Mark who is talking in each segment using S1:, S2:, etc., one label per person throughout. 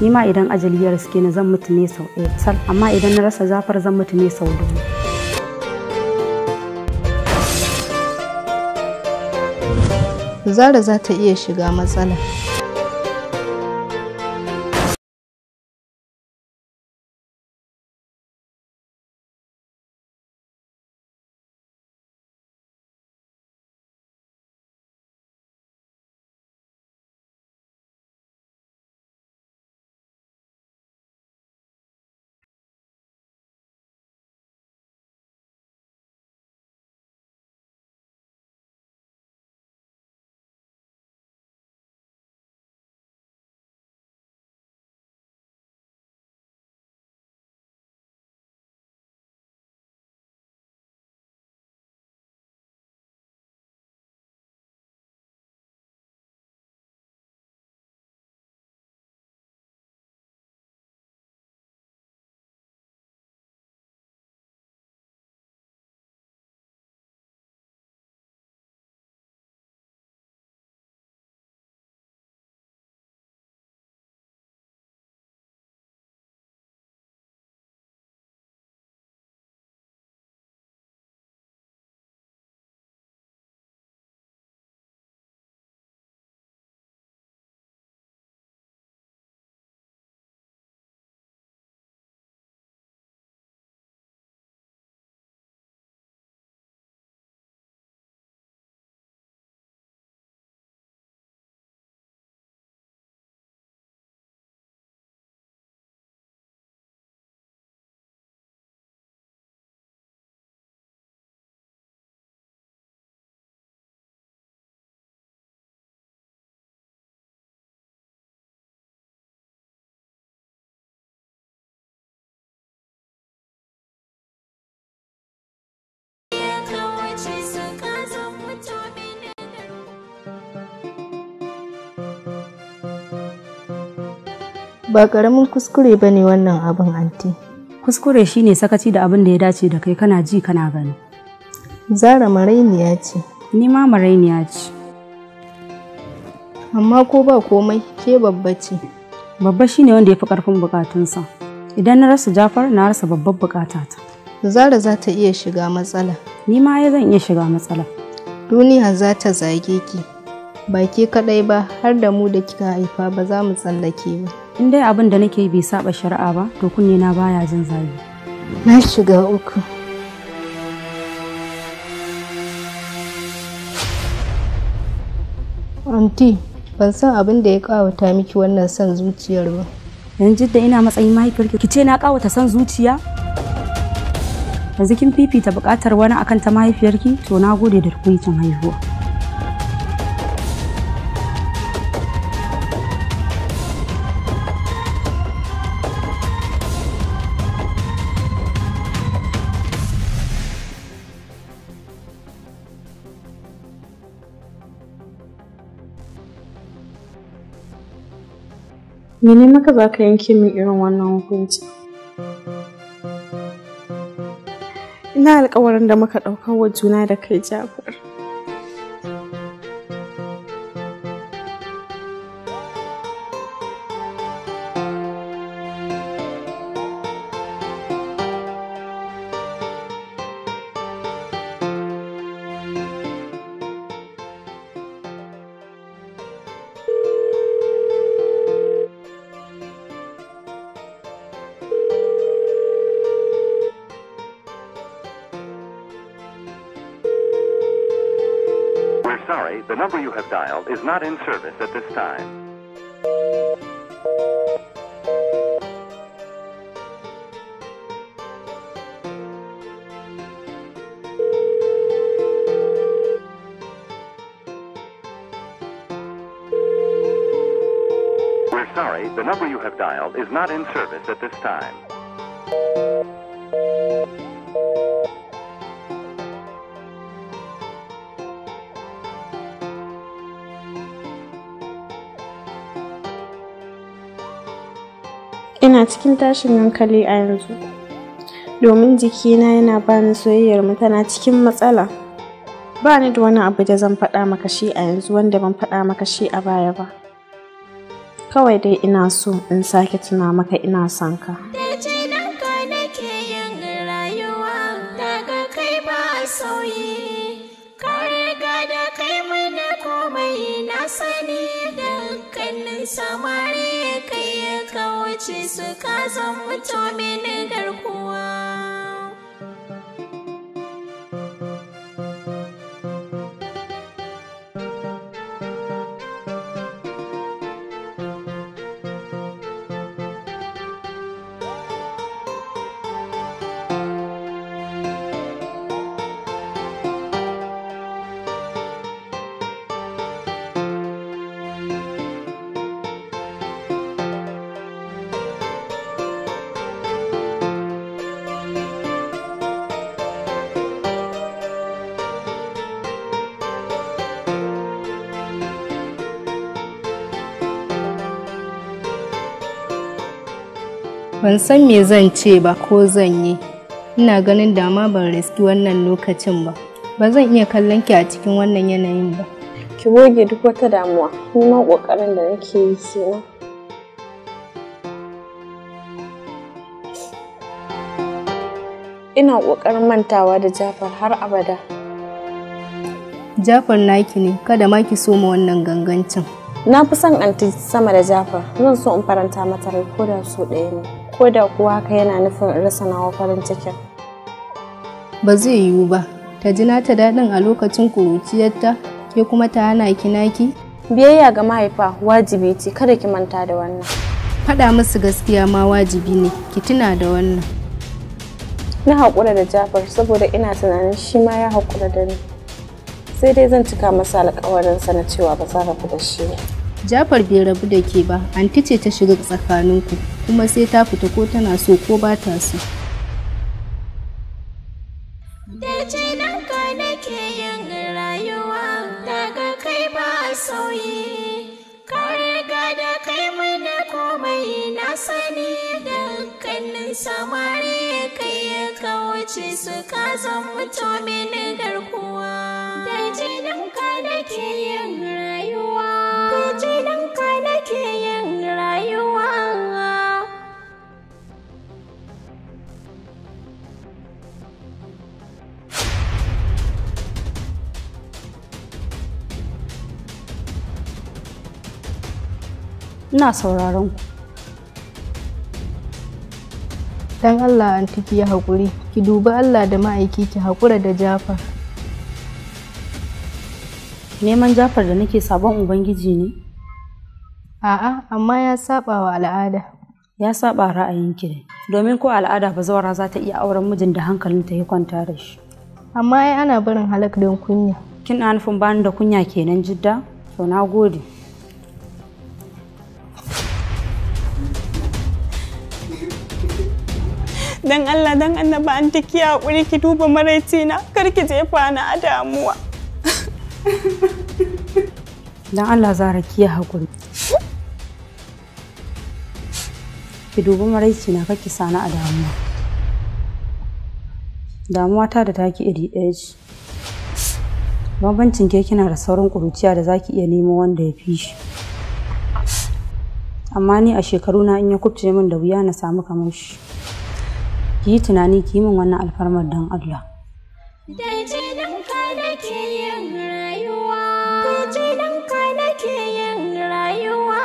S1: Ni ma idan ajali ya riske ni zan mutu ne sau ɗaya sal, amma idan na rasa Jafar zan mutu ne sau 1000.
S2: Zara za ta iya shiga matsala. Ba ƙaramin kuskure ba ne wannan abin anti.
S1: Kuskure shine sakaci da abin da ya dace da kai kana ji kana gani.
S2: Zara marainiya ce.
S1: Ni ma marainiya ce.
S2: Amma ko ba komai ke babba ce.
S1: Babba shine wanda ya fi ƙarfin bukatunsa. Idan na rasa Jafar na rasa babbar bukatata.
S2: Zara za ta iya shiga matsala.
S1: Ni ma zan iya shiga matsala.
S2: Duniya za ta zage ki. Ba ke kaɗai ba har da mu da kika haifa ba za mu tsallake ba.
S1: In dai abin da nake bai saba shari'a ba to kunne na baya jin zagi.
S2: Na shiga uku. Anti, ban san abin da ya kawata miki wannan son zuciyar ba.
S1: Yanzu da ina matsayin mahaifiyarki ki ce na kawata son zuciya? Yanzu kin fifita buƙatar wani akan ta mahaifiyarki to na gode da tukuicin haihuwa.
S3: Mene maka za ka yanke min irin wannan hukunci? Ina alƙawarin da muka ɗaukar wa juna da kai Jafar.
S4: Sorry, the number you have dialed is not in service at this time. We're sorry, the number you have dialed is not in service at this time.
S3: Ina cikin tashin hankali a yanzu, domin jikina yana bani soyayyarmu tana cikin matsala. Ba ni da wani abu da zan faɗa maka shi a yanzu wanda ban faɗa maka shi a baya ba. Kawai dai ina so in sake tuna maka ina son ka.
S5: Da jininka nake yin rayuwa, daga kai ba sauyi. Ka riga da kai mana komai na sani, dukkanin samari kai ya kawace su ka zan mutumin garkuwa.
S2: Ban san me zan ce ba ko zan yi. Ina ganin dama ban riski wannan lokacin ba. Ba zan iya kallon ki a cikin wannan yanayin ba.
S3: Ki goge duk wata damuwa. Ni ma kokarin da nake yi kenan. Ina kokarin mantawa da Jafar har abada.
S2: Jafar naki ne, kada ma ki soma wannan gangancin.
S3: Na fi son anti sama da Jafar. Zan so in faranta mata rai ko da so ɗaya ne. Ko da kuwa haka yana nufin rasa nawa farin cikin.
S2: Ba zai yiwu ba, ta ji nata daɗin a lokacin kuruciyarta, ke kuma ta hana ki naki?
S3: Biyayya ga mahaifa wajibi ce, kada ki manta da wannan.
S2: Faɗa musu gaskiya ma wajibi ne, ki tuna da wannan.
S3: Na haƙura da Jafar saboda ina tunanin shi ma ya haƙura da ni. Sai dai zan cika masa alƙawarinsa na cewa ba za rabu da shi ba.
S2: Jafar bai rabu da ke ba, anti ce ta shiga tsakaninku, kuma sai ta fita ko tana so ko ba ta so.
S5: Da jininka nake yin rayuwa, daga kai ba sauyi. Ka riga da kai mana komai na sani, dukkanin samari kai ya kawace su ka zan mutumin garkuwa. Da jininka nake yin rayuwa, da jininka nake yin rayuwa.
S1: Ina sauraron ku.
S2: Dan Allah anti ki yi haƙuri, ki dubi Allah da ma'aiki ki haƙura da Jafar.
S1: Neman Jafar da nake sabon Ubangiji ne?
S2: A'a, amma ya saba wa al'ada.
S1: Ya saba ra'ayinki ne. Domin ko al'ada bazawara za ta iya auren mijin da hankalinta ya kwanta da shi.
S2: Amma ai ana barin halak don kunya.
S1: Kin na nufin bani da kunya kenan Jidda? To na gode.
S6: Dan Allah dan Annabi an ki hakuri ki duba maraici na, kar ki jefa na a damuwa.
S1: Dan Allah Zara ki hakuri. Ki dubi maraici na kake sani a damuwa. Damuwa ta da taki iri ɗaya ce. Bambancin ke kina da saurin ƙuruciya da zaki iya nemo wanda ya fi shi. Amma ni a shekaru na in ya kubce min da wuya na samu kamar shi. Ki yi tunani ki yi min wannan alfarmar don Allah.
S5: Da jininka nake yin rayuwa, da jininka nake yin rayuwa.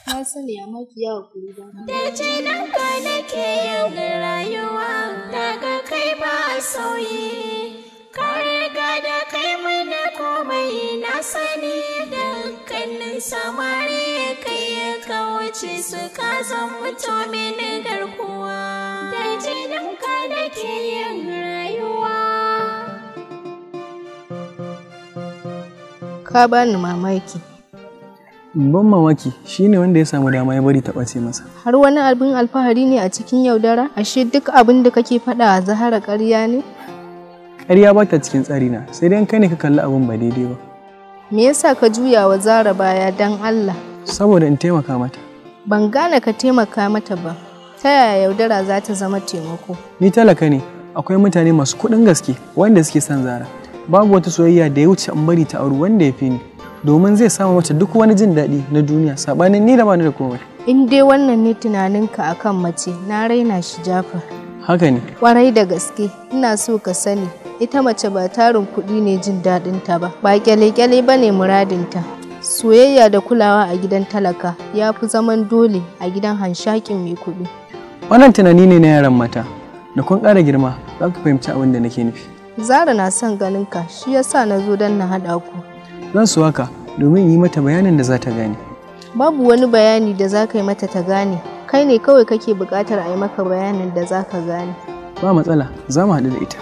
S2: Na sani amma ki yi haƙuri don Allah.
S5: Da jininka nake yin rayuwa, daga kai ba sauyi. Ka riga da kai mana komai na sani, dukkanin samari kai ya kawace su ka zan mutumin garkuwa. Da jininka nake yin rayuwa.
S2: Ka bani mamaki.
S7: Ban mamaki shine wanda ya samu dama ya bari ta ɓace masa.
S2: Har wani abin alfahari ne a cikin yaudara? Ashe duk abin da kake faɗa a Zahara ƙarya ne?
S7: Ƙarya ba ta cikin tsari na, sai dai kai ne ka kalli abin ba daidai ba.
S2: Me yasa ka juya wa Zara baya dan Allah?
S7: Saboda in taimaka mata.
S2: Ban gane ka taimaka mata ba. Ta yaya yaudara za ta zama taimako?
S7: Ni talaka ne, akwai mutane masu kuɗin gaske wanda suke son Zara. Babu wata soyayya da ya wuce in bari ta auri wanda ya fi ni, domin zai samu mata duk wani jin daɗi na duniya saɓanin ni da bani da komai.
S2: In dai wannan ne tunaninka akan mace, na raina shi Jafar.
S7: Haka ne.
S2: Kwarai da gaske, ina so ka sani, ita mace ba tarin kuɗi ne jin daɗinta ba, ba kyale-kyale ba ne muradinta. Soyayya da kulawa a gidan talaka ya fi zaman dole a gidan hanshakin mai kuɗi.
S7: Wannan tunani ne na yaran mata, da kun ƙara girma za ku fahimci abin da nake nufi.
S2: Zara na son ganin ka, shi yasa na zo don na haɗa ku.
S7: Zan so haka domin yi mata bayanin da za ta gane.
S2: Babu wani bayani da za ka yi mata ta gane, kai ne kawai kake buƙatar a yi maka bayanin da za ka gane.
S7: Ba matsala, za mu haɗu da ita.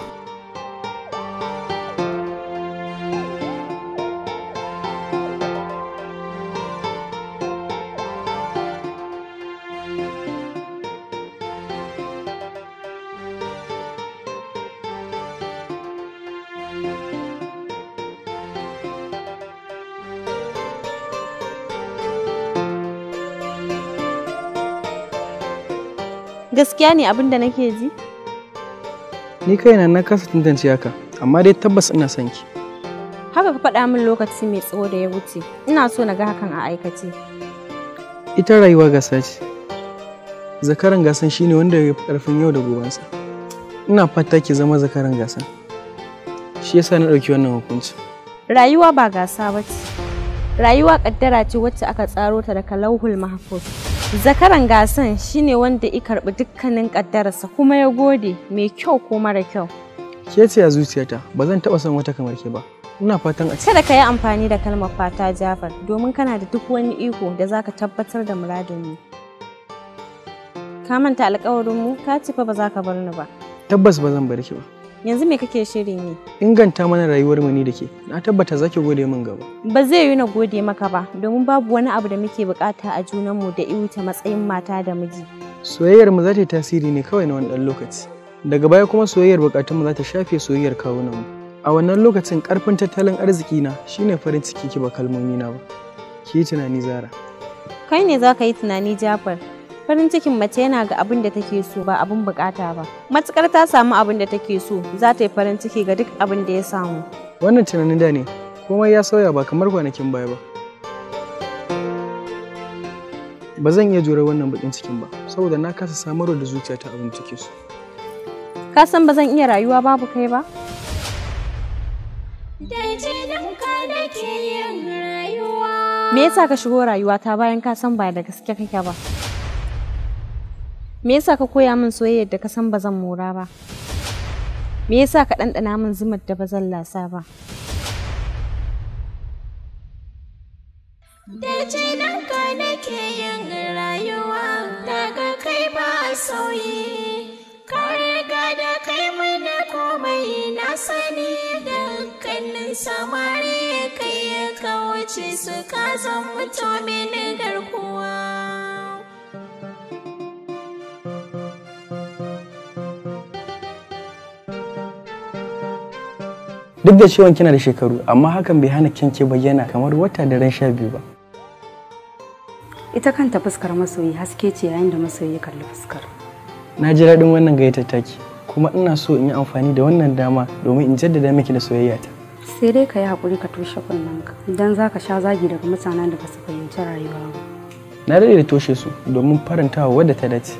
S3: Gaskiya ne abin da nake ji?
S7: Ni kaina na kasa tantance haka, amma dai tabbas ina son ki.
S3: Haka ka faɗa min lokaci mai tsawo da ya wuce. Ina so na ga hakan a aikace.
S7: Ita rayuwa gasa ce. Zakaran gasan shine wanda ya fi ƙarfin yau da gobensa. Ina fata ki zama zakaran gasan. Shi yasa na ɗauki wannan hukunci.
S3: Rayuwa ba gasa ba ce. Rayuwa ƙaddara ce wacce aka tsaro ta daga lauhul mahfuz. Zakaran gasan shine wanda ya karɓi dukkanin ƙaddararsa kuma ya gode mai kyau ko mara kyau.
S7: Ke ce a zuciyata, ba zan taɓa son wata kamar ke ba. Ina fatan a
S3: Kada ka yi amfani da kalmar fata Jafar, domin kana da duk wani iko da zaka tabbatar da muradinmu. Ka manta alƙawarinmu, ka ce fa ba za ka bar ni ba.
S7: Tabbas ba zan bar ki ba.
S3: Yanzu me kake shiri ne?
S7: Inganta mana rayuwar mu ni da ke. Na tabbata za ki gode min gaba.
S3: Ba zai yi na gode maka ba, domin babu wani abu da muke bukata a junanmu da wuce matsayin mata da miji.
S7: Soyayyar mu za ta yi tasiri ne kawai na wani ɗan lokaci. Daga baya kuma soyayyar bukatun mu za ta shafe soyayyar kawunan mu. A wannan lokacin karfin tattalin arziki na shine farin ciki ki ba kalmomi na ba. Ki yi tunani Zara.
S3: Kai ne za ka yi tunani Jafar. Farin cikin mace yana ga abin da take so ba abin bukata ba. Matukar ta samu abin da take so, za ta yi farin ciki ga duk abin da ya samu.
S7: Wannan tunanin da ne, komai ya sauya ba kamar kwanakin baya ba. Ba zan iya jure wannan bakin cikin ba, saboda na kasa samarwa da zuciyata abin da take so.
S3: Ka san ba zan iya rayuwa babu kai ba? Me yasa ka shigo rayuwata bayan ka san ba da gaske kake ba? Me yasa ka koya min soyayyar da ka san ba zan mora ba? Me yasa ka ɗanɗana min zumar da ba zan lasa ba?
S5: Da jininka nake yin rayuwa, daga kai ba sauyi. Ka riga da kai mana komai na sani, dukkanin samari kai ya kawace su ka zan mutumin garkuwa.
S7: Duk da ciwon kina da shekaru, amma hakan bai hana kyanke bayyana kamar wata da ran 12 ba.
S1: Ita kanta fuskar masoyi haske ce yayin da masoyi ya kalli fuskar.
S7: Na ji daɗin wannan gayyatar taki, kuma ina so in yi amfani da wannan dama domin in jaddada miki da soyayyata.
S1: Sai dai ka yi haƙuri ka toshe kunnenka, idan za ka sha zagi daga mutanen da ba su fahimci rayuwa ba.
S7: Na daɗe da toshe su domin farantawa wadda ta dace.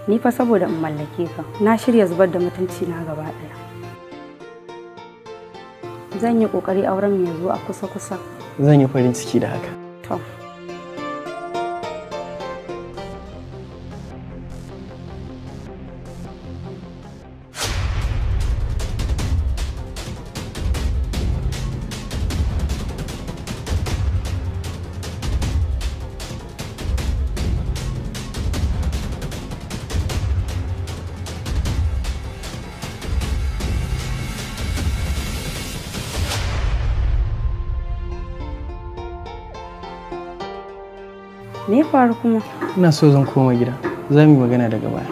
S1: Ni fa saboda in mallake ka, na shirya zubar da mutunci na gaba ɗaya. Zan yi ƙoƙari auren mu ya zo a kusa-kusa.
S7: Zan yi farin ciki da haka.
S1: To. Me ya faru kuma?
S7: Ina so zan koma gida. Za mu yi magana daga baya.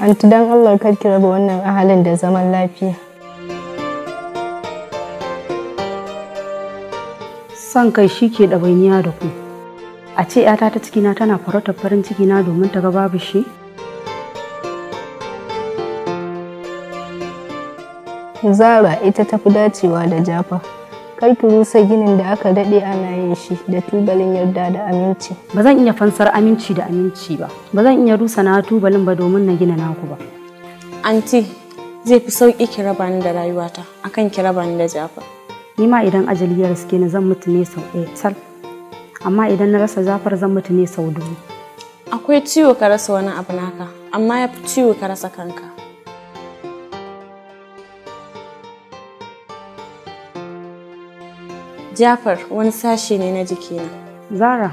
S2: Anti dan Allah kar ki raba wannan ahalin da zaman lafiya.
S1: Son kai shi ke ɗawainiya da ku. A ce ‘yata ta cikina tana farautar farin cikina domin ta ga babu shi?
S2: Zara ita tafi dacewa da Jafar. Kar ki rusa ginin da aka daɗe ana yin shi da tubalin yarda da aminci.
S1: Ba zan iya fansar aminci da aminci ba. Ba zan iya rusa na tubalin ba domin na gina naku ba.
S3: Anti, zai fi sauƙi ki raba ni da rayuwata akan ki raba ni da Jafar.
S1: Ni ma idan ajali ya riske ni zan mutu ne sau ɗaya sal. Amma idan na rasa Jafar zan mutu ne sau 1000.
S3: Akwai ciwo ka rasa wani abu naka, amma ya fi ciwo ka rasa kanka. Jafar wani sashe ne na jikina.
S1: Zara,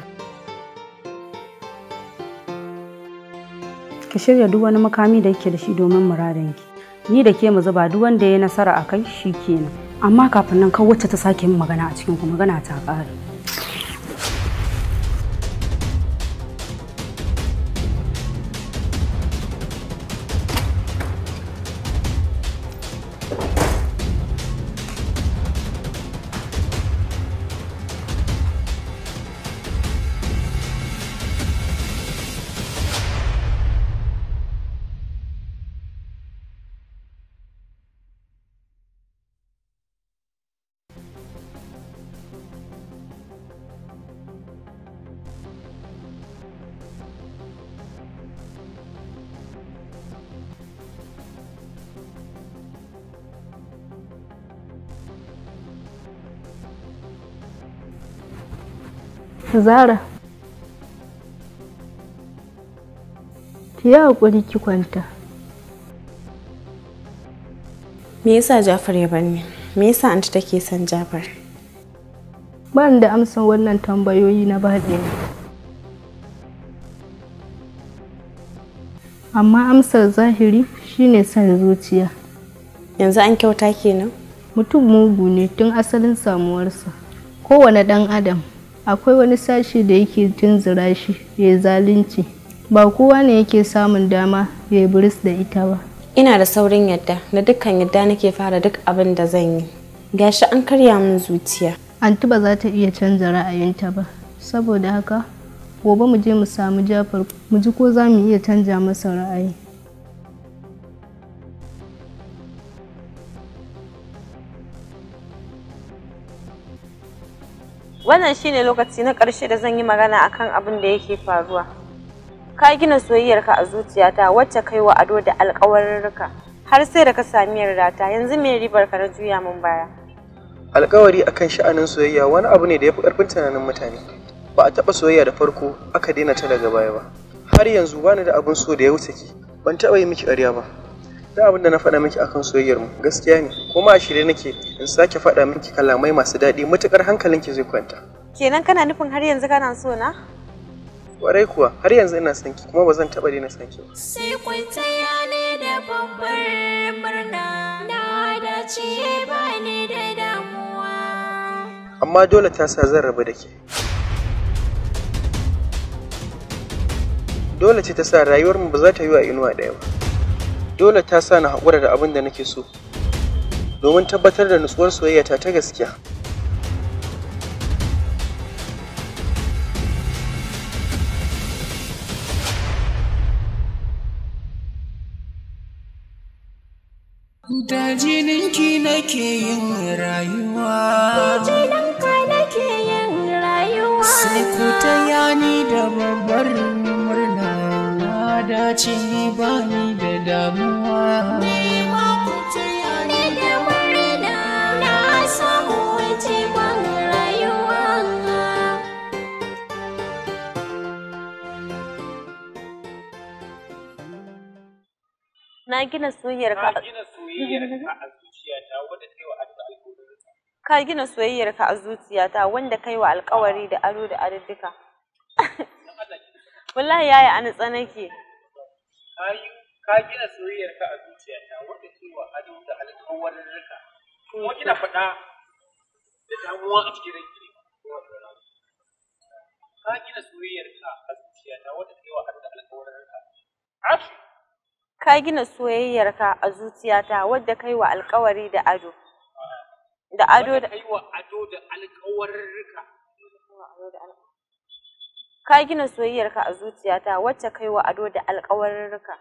S1: ki shirya duk wani makami da yake da shi domin muradanki. Ni da ke mu zuba duk wanda ya nasara a kai shi kenan. Amma kafin nan kan wacce ta sake min magana a cikin ku magana ta ƙare.
S2: Zara, ki yi haƙuri ki kwanta.
S3: Me yasa Jafar ya bar ni? Me yasa anti take son Jafar?
S2: Ba ni da amsan wannan tambayoyi na baɗi. Amma amsar zahiri shine son zuciya.
S3: Yanzu an kyauta kenan?
S2: Mutum mugu ne tun asalin samuwarsa. Kowane ɗan adam akwai wani sashi da yake tunzura shi ya zalunci. Ba kowa ne yake samun dama ya buris da ita ba.
S3: Ina da saurin yadda, da dukkan yadda nake fara duk abin da zan yi. Gashi an karya min zuciya.
S2: Anti ba za ta iya canza ra'ayinta ba. Saboda haka, gobe mu je mu samu Jafar mu ji ko za mu iya canza masa ra'ayi.
S3: Wannan shine lokaci na ƙarshe da zan yi magana akan abin da yake faruwa. Ka gina soyayyarka a zuciyata wacce kai wa ado da alƙawarurruka har sai da ka sami yardata. Yanzu me ribar ka na juya min baya?
S7: Alƙawari akan sha'anin soyayya wani abu ne da yafi ƙarfin tunanin mutane. Ba a taɓa soyayya da farko aka daina ta daga baya ba. Har yanzu bani da abin so da ya wuce ki. Ban taɓa yi miki ƙarya ba. Da abin da na faɗa miki akan soyayyar mu gaskiya ne, kuma a shirye nake in sake faɗa miki kalamai masu daɗi matuƙar hankalinki zai kwanta.
S3: Kenan kana nufin har yanzu kana so na?
S7: Kwarai kuwa har yanzu ina son ki kuma ba zan taɓa daina son ki ba.
S5: Sai kun taya ne da babbar murna na dace ba ni da damuwa.
S7: Amma dole ta sa zan rabu da ke. Dole ce ta sa rayuwar mu ba za ta yi wa inuwa ɗaya ba. Dole ta sa na haƙura da abin da nake so domin tabbatar da nutsuwar soyayyata ta gaskiya.
S5: Da jininki nake yin rayuwa, da jininka nake yin rayuwa. Sai ku taya ni da babbar murna na dace ba ni da damuwa. Ni ma ku taya ni da murna na samu jiban rayuwa.
S3: Na gina soyayyarka a zuciyata wanda kai wa ado da alƙawari. Ka gina soyayyarka a zuciyata wanda kai wa alƙawari da ado da aduddika. Wallahi yaya an tsanake.
S7: Ka gina soyayyarka a zuciyata wanda kai wa ado da alƙawarurruka. Kuma kina faɗa da damuwa a cikin ranki. Ka gina soyayyarka a zuciyata wanda kai wa ado da alƙawarurruka.
S3: Ka gina soyayyarka a zuciyata wadda kai wa alƙawari da ado. Da ado da kai wa ado da alƙawarrika. Ka gina soyayyarka a zuciyata wacce kai wa ado da alƙawarrika.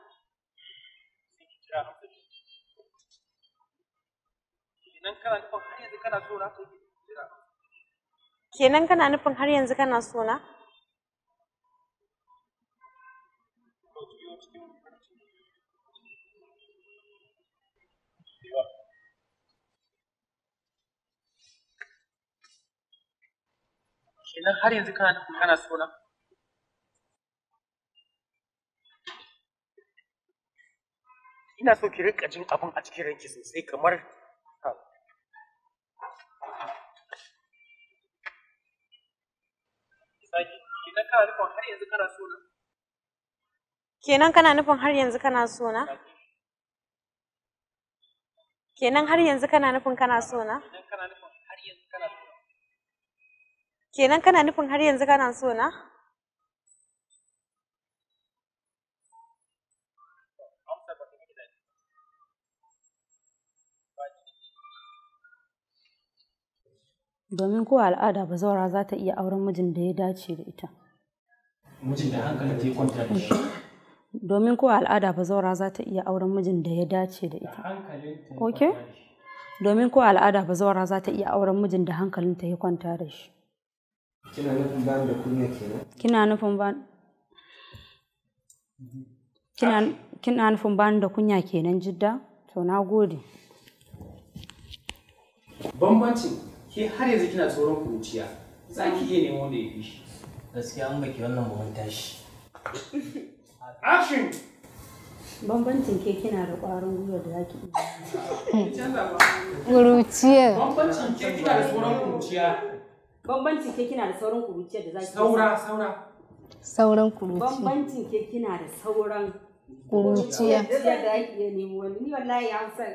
S3: Kenan kana nufin har yanzu kana so na?
S8: Kenan har yanzu kana nufin kana so na? Ina so ki rika jin abin a cikin ranki sosai kamar kenan kana nufin har yanzu kana so na?
S3: Kenan kana nufin har yanzu kana so na? Kenan har yanzu kana nufin kana so na? Kenan kana nufin har yanzu kana so na?
S1: Domin ko al'ada bazawara za ta iya auren mijin da ya dace da ita.
S8: Mijin da hankalin ta ya kwanta da shi.
S1: Domin ko al'ada bazawara za ta iya auren mijin da ya dace da ita. Okay? Domin ko al'ada bazawara za ta iya auren mijin da hankalinta ya kwanta da shi.
S8: Kina nufin bani da kunya kenan?
S1: Kina nufin bani da kunya kenan Jidda? To na gode.
S8: Bambancin ke har yanzu kina tsoron kuruciya. Za ki iya nemo da ya fi shi.
S9: Gaskiya an baki wannan mun tashi.
S8: Action!
S1: Bambancin ke kina da ƙwarin gwiwa da zaki iya.
S2: Kuruciya.
S8: Bambancin ke kina da tsoron kuruciya.
S1: Bambancin ke kina da sauran kuruciya da zaki
S2: Sauran kuruciya.
S1: Bambancin ke kina da sauran
S2: kuruciya
S1: da zaki iya nemo wani. Ni wallahi an san.